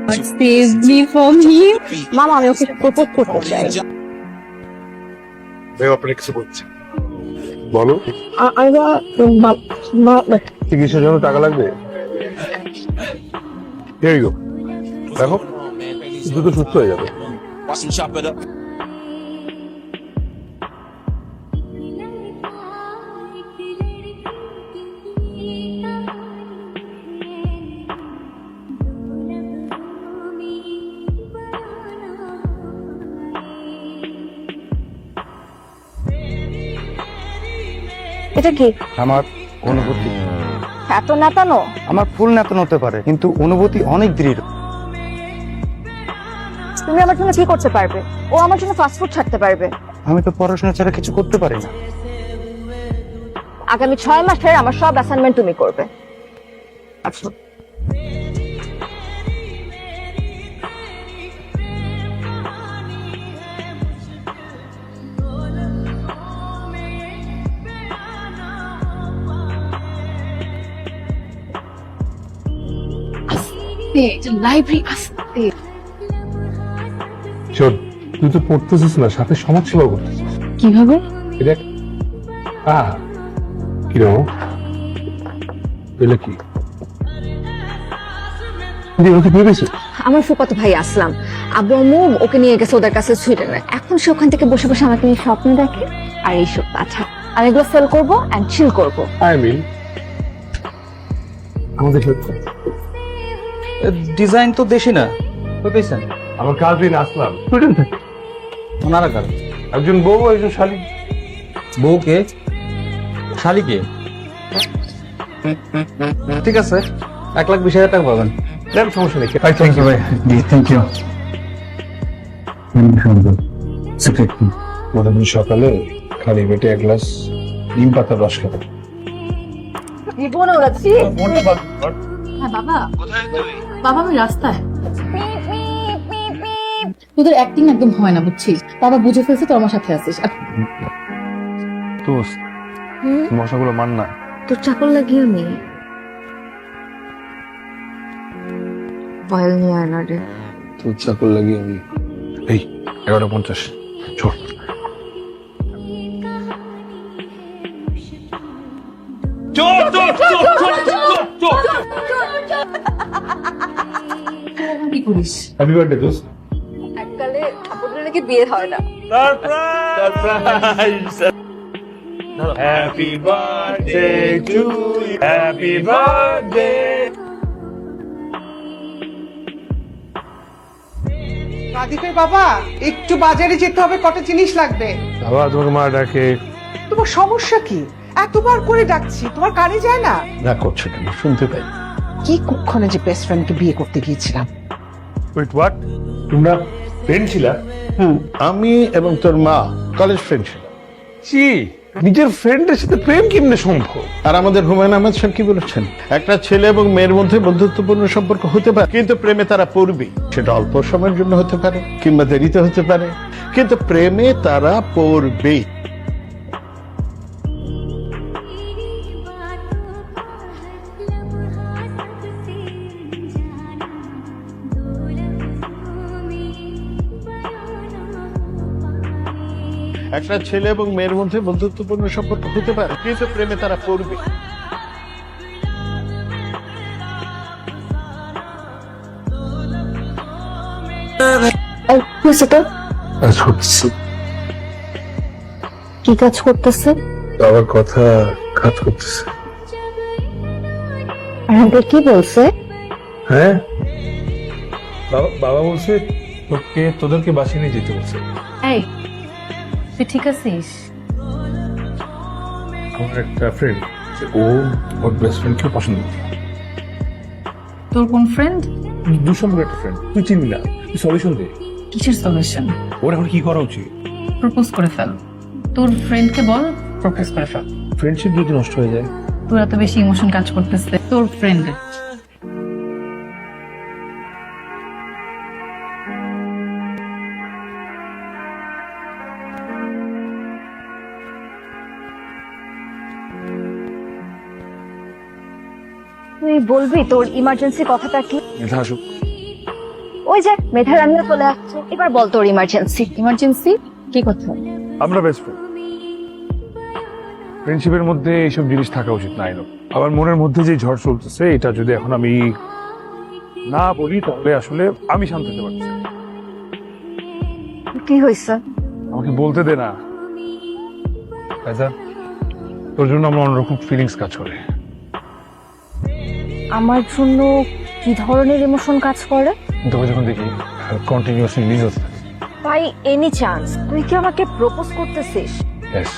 Save me from him. মামা আমি ওকে propose করতে চাই। ভাই আপনার কিছু বলছে বলো। চিকিৎসার জন্য টাকা লাগবে? Here you go. দেখো দ্রুত সুস্থ হয়ে যাবে। এটা কি? আমার অনুভূতি। এত নাতানো? আমার ফুল নেতন হতে পারে কিন্তু অনুভূতি অনেক দৃঢ়। তুমি আমার জন্য কি করতে পারবে? ও আমার জন্য ফাস্ট ফুড ছাড়তে পারবে। আমি তো পড়াশোনা ছাড়া কিছু করতে পারি না। আগামী 6 মাসের আমার সব অ্যাসাইনমেন্ট তুমি করবে। আচ্ছা লাইব্রেরি আসতে চল তুই তো পড়তেছিস না, সাথে সমাজসেবা করতেছিস। কিভাবে? দেখ কি রকম কি ওকে ভেবেছো? আমার ফুফাতো ভাই আসলাম, আব্বু আম্মু ওকে নিয়ে গেছে ওদের কাছে সুইডেনে। এখন সে ওখান থেকে বসে বসে আমাকে নিয়ে স্বপ্ন দেখে আর এইসব পাঠা। আমি এগুলো সেল করবো এন্ড চিল করবো। আই মিন আমাদের ডিজাইন তো দেশি না, বুঝছেন? আমার কাজিন আসলাম সুইডেন থেকে। ওনারা কার? একজন বউ একজন শালী। বউকে? শালিকে? ঠিক আছে, 1,20,000 টাকা পাবেন। দেন সমস্যা নেই। থ্যাংক ইউ ভাই। জি থ্যাংক ইউ। প্রতিদিন সকালে খালি পেটে 1 গ্লাস নিম পাতার রস খাবে। জীবন ওরাচ্ছি। হ্যাঁ বাবা। কোথায় তুই? বাবা আমি রাস্তায়। তোদের অ্যাক্টিং একদম হয় না বুঝছিস? বাবা বুঝে ফেলছে তো আমার সাথে আছিস। দোস্ত মশাগুলো মান না। তোর চাকর লাগিয়ে নি। অয়েল নিয়ে আয় না রে। তোর চাকর লাগিয়ে আমি এই 11:50 চল। কি করিস? হ্যাপি বার্থডে দোস্ত। এককালে ঠাকুরের নাকি বিয়ে হয় না। Surprise. Happy birthday to you, happy birthday. রাধিকার বাবা একটু বাজারে যেতে হবে, কটা জিনিস লাগবে। বাবা তোমাকে মা ডাকে। তোমার সমস্যা কি? এতবার করে ডাকছি, তোমার কানে যায় না? না করছো কেন? শুনতে পাই। কি কুক্ষণে যে বেস্ট ফ্রেন্ডকে বিয়ে করতে গিয়েছিলাম। Wait what? তোমরা ফ্রেন্ড ছিলা? আমি এবং তোর মা কলেজ ফ্রেন্ড ছিল। জি, নিজের ফ্রেন্ডের সাথে প্রেম কেমনে সম্ভব? আর আমাদের হুমায়ুন আহমেদ স্যার কি বলেছেন, একটা ছেলে এবং মেয়ের মধ্যে বন্ধুত্বপূর্ণ সম্পর্ক হতে পারে কিন্তু প্রেমে তারা পড়বেই। সেটা অল্প সময়ের জন্য হতে পারে কিংবা দেরিতে হতে পারে, কিন্তু প্রেমে তারা পড়বেই। একটা ছেলে এবং মেয়ের মধ্যে বন্ধুত্বপূর্ণ সম্পর্ক হতে পারে কিন্তু প্রেমে তারা পড়বে। কাজ করতেছি। কি কাজ করতেছে? বাবার কথা কাজ করতেছে। আঙ্কেল কি বলছে? হ্যাঁ বাবা বলছে তোদেরকে বাসে নিয়ে যেতে বলছে। এই তুই ঠিক আছিস? আমার একটা ফ্রেন্ড, ও ওর বেস্ট ফ্রেন্ডকে পছন্দ করে। তোর কোন ফ্রেন্ড? দুঃসম্পর্ক একটা ফ্রেন্ড, তুই চিনবি না। তুই সলিউশন দে। কিসের সলিউশন? ওর এখন কি করা উচিত? প্রপোজ করে ফেল। তোর ফ্রেন্ডকে বল প্রপোজ করে ফেল। ফ্রেন্ডশিপ যদি নষ্ট হয়ে যায়? তোর এত বেশি ইমোশন কাজ করতেছে তোর ফ্রেন্ডে। তুই বলবি তোর ইমার্জেন্সি কথাটা কি? মেধা আসুক। ওই যে মেধার আমিও চলে আসছে, এবার বল তোর ইমার্জেন্সি। ইমার্জেন্সি কি কথা? আমরা বেস্ট ফ্রেন্ড। ফ্রেন্ডশিপের মধ্যে এইসব জিনিস থাকা উচিত না। আবার মনের মধ্যে যে ঝড় চলতেছে, এটা যদি এখন আমি না বলি তাহলে আসলে আমি শান্ত হতে পারছি না। কি হয়েছে? আমাকে বলতে দে না। আচ্ছা, তোর জন্য আমার অন্যরকম ফিলিংস কাজ করে। আমার জন্য কি ধরনের ইমোশন কাজ করে? তোকে যখন দেখি কন্টিনিউয়াসলি নিউজ থাকে। বাই এনি চান্স তুই কি আমাকে প্রপোজ করতেছিস? ইয়েস।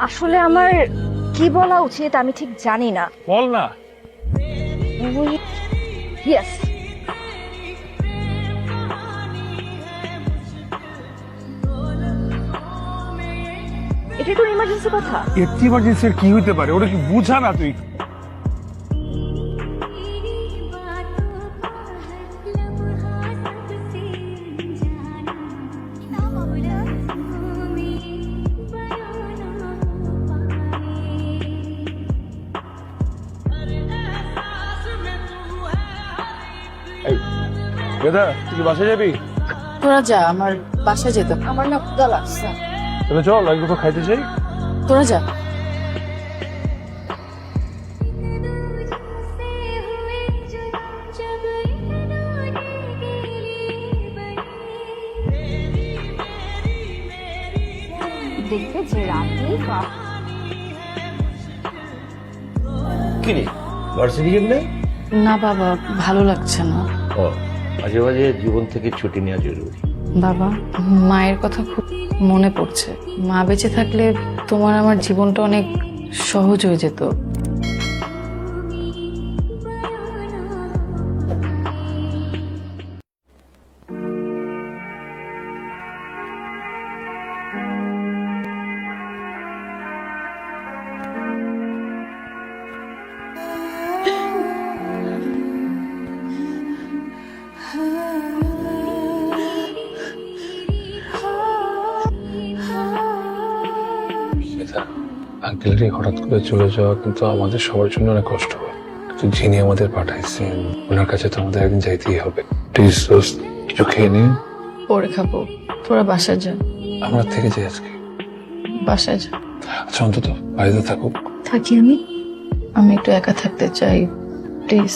আসলে আমার কি বলা উচিত আমি ঠিক জানি না। বল না। ইয়েস। এটা তোর ইমার্জেন্সি কথা? এত ইমার্জেন্সি কি হইতে পারে? ওটা কি বুঝা না তুই? বেদা, তুই কি বাসায় যাবি? তোরা যা, আমার বাসায় যেতে। আমার না ক্ষুধা লাগছে। তাহলে চল একটু তো খাইতে চাই। তোরা যা। দেখবে যে রাতে কিরে ভার্সিটি কেমনে? না বাবা, ভালো লাগছে না। ও, মাঝে মাঝে জীবন থেকে ছুটি নেওয়া জরুরি। বাবা, মায়ের কথা খুব মনে পড়ছে। মা বেঁচে থাকলে তোমার আমার জীবনটা অনেক সহজ হয়ে যেত। আঙ্কেলের হঠাৎ করে চলে যাওয়া কিন্তু আমাদের সবার জন্য অনেক কষ্ট হয়। তো যিনি আমাদের পাঠাইছেন ওনার কাছে তো আমাদের একদিন যাইতেই হবে। প্লিজ দোস্ত, কিছু খেয়ে নিন। পরে খাবো। তোরা বাসায় যা। আমরা থেকে যাই আজকে। বাসায় যা। আচ্ছা, অন্তত বাড়িতে থাকুক। থাকি আমি। আমি একটু একা থাকতে চাই, প্লিজ।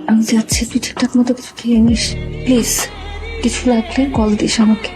আমি যাচ্ছি, তুই ঠিকঠাক মতো কিছু খেয়ে নিস প্লিজ। কিছু লাগলে কল দিস আমাকে।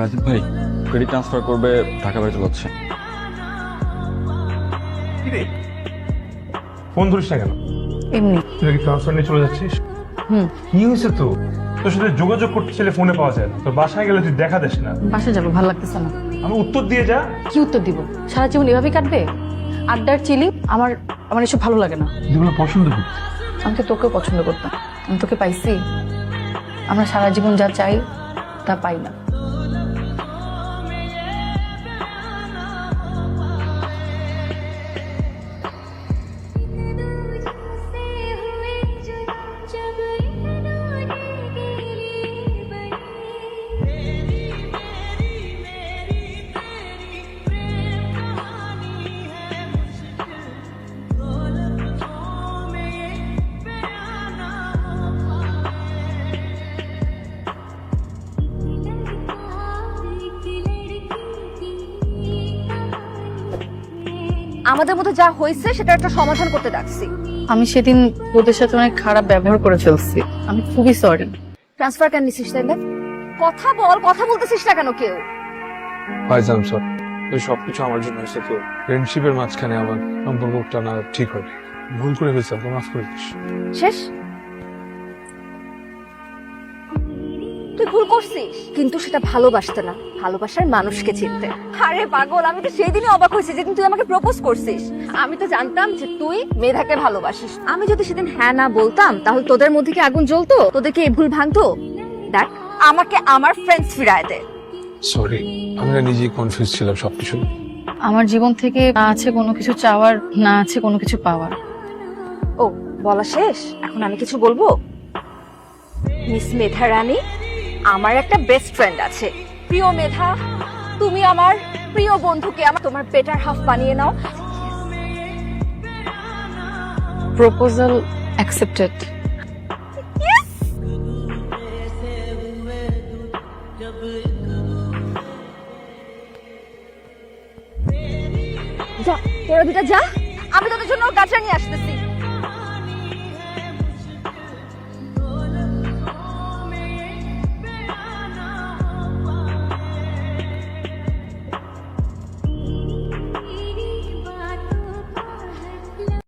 রাজীব ভাই, ক্রেডিট ট্রান্সফার করবে, টাকা বের চলাচ্ছে। ফোন ধরিস না কেন? এমনি। তুই কি ট্রান্সফার নিয়ে চলে যাচ্ছিস? কি হয়েছে তো? তোর সাথে যোগাযোগ করতে চাইলে ফোনে পাওয়া যায় না। তোর বাসায় গেলে তুই দেখা দিস না। বাসায় যাবো, ভালো লাগতেছে না। আমি উত্তর দিয়ে যা। কি উত্তর দিব? সারা জীবন এভাবেই কাটবে? আড্ডার চিলি? আমার আমার এসব ভালো লাগে না। যেগুলো পছন্দ করতে। আমি তো তোকেও পছন্দ করতাম। আমি তোকে পাইছি? আমরা সারা জীবন যা চাই তা পাই না। আমাদের মধ্যে যা হয়েছে সেটা একটা সমাধান করতে ডাকছি। আমি সেদিন তোদের সাথে অনেক খারাপ ব্যবহার করে ফেলছি। আমি খুবই সরি। ট্রান্সফার কেন নিছিস তাইলে? কথা বল, কথা বলতেছিস না কেন কেউ? ভাইজান স্যার, ওই সবকিছু আমার জন্য হয়েছে। তো ফ্রেন্ডশিপের মাঝখানে আমার সম্পর্কটা না ঠিক হবে। ভুল করে ফেলছি, আমাকে মাফ করে দিস। শেষ? তুই ভুল করছিস করছিস, কিন্তু সেটা ভালোবাসতে না, ভালোবাসার মানুষকে চিনতে। আরে পাগল, আমি তো সেই দিনই অবাক হয়েছি যেদিন তুই আমাকে প্রপোজ করছিস। আমি তো জানতাম যে তুই মেধাকে ভালোবাসিস। আমি যদি সেদিন হ্যাঁ না বলতাম তাহলে তোদের মধ্যে কি আগুন জ্বলতো, তোদেরকে এই ভুল ভাঙতো? দেখ, আমাকে আমার ফ্রেন্ডস ফিরায় দে। সরি, আমি না নিজেই কনফিউজ ছিলাম সবকিছু। আমার জীবন থেকে না আছে কোনো কিছু চাওয়ার, না আছে কোনো কিছু পাওয়ার। ও, বলা শেষ? এখন আমি কিছু বলবো? মিস মেধা রানী, আমার একটা বেস্ট ফ্রেন্ড আছে। প্রিয় মেধা, তুমি আমার প্রিয় বন্ধুকে আমার তোমার বেটার হাফ বানিয়ে নাও। Proposal accepted. যা, তোরা দুটা যা, আমি তোদের জন্য গাছটা নিয়ে আসতেছি।